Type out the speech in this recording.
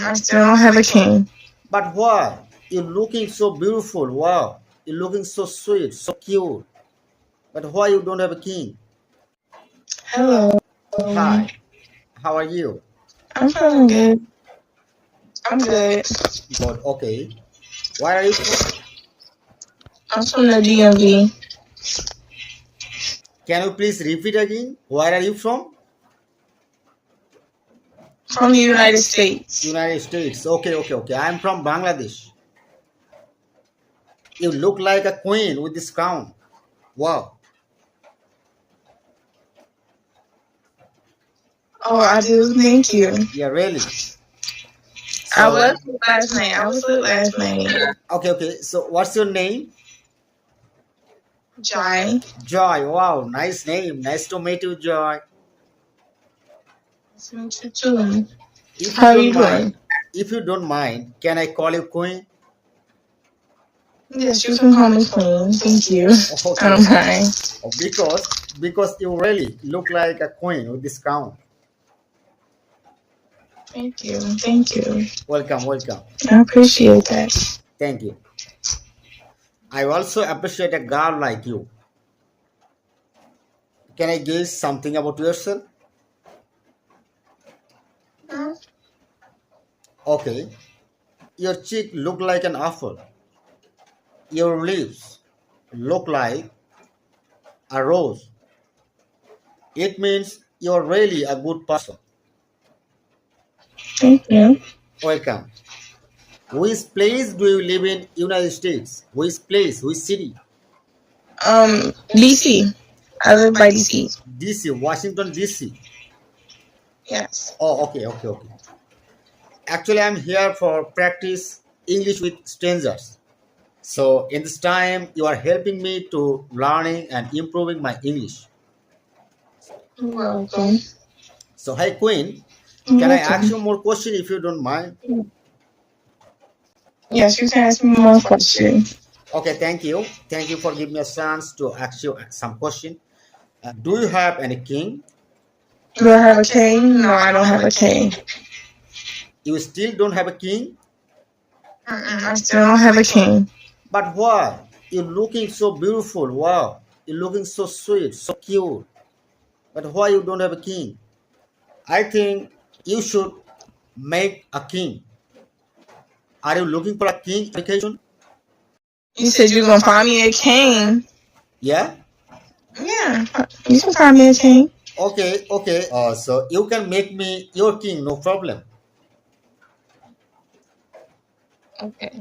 I still don't have a king. But why? You're looking so beautiful. Wow. You're looking so sweet, so cute. But why you don't have a king? Hello. Hi. How are you? I'm feeling good. I'm good. Good. Okay. Where are you from? I'm from the DMV. Can you please repeat again? Where are you from? From the United States. United States. Okay. I'm from Bangladesh. You look like a queen with this crown. Wow. Oh, I do. Thank you. Yeah, really. I So, was with last night. I was with last night. okay. So, what's your name? Joy. Joy. Wow, nice name. Nice to meet you, Joy. Nice to meet you too. If you How are don't you mind, doing? can I call you Queen? Yes, you can call me Queen. Thank you. I Okay. don't mind. Oh, because you really look like a queen with this crown. Thank you. Thank you. Welcome. I appreciate that. Thank you. I also appreciate a girl like you. Can I guess something about yourself? Okay. Your cheek look like an apple. Your lips look like a rose. It means you're really a good person. Thank you. Welcome. Which place do you live in United States? Which place? Which city? DC. I live by DC. DC, Washington DC. Yes. Oh, okay. Actually, I'm here for practice English with strangers. So in this time, you are helping me to learning and improving my English. You're welcome. So hey Queen, You're can I ask welcome. you more question if you don't mind? Yes, you can ask me more questions. Okay, thank you. Thank you for giving me a chance to ask you some question. Do you have any king? Do I have a king? No, I don't have a king. You still don't have a king? I still don't have a king. But why? You're looking so beautiful. Wow. You're looking so sweet, so cute. But why you don't have a king? I think you should make a king. Are you looking for a king vacation? You said you're gonna find me a king. Yeah? Yeah, you can find me a king. Okay. So you can make me your king, no problem. Okay.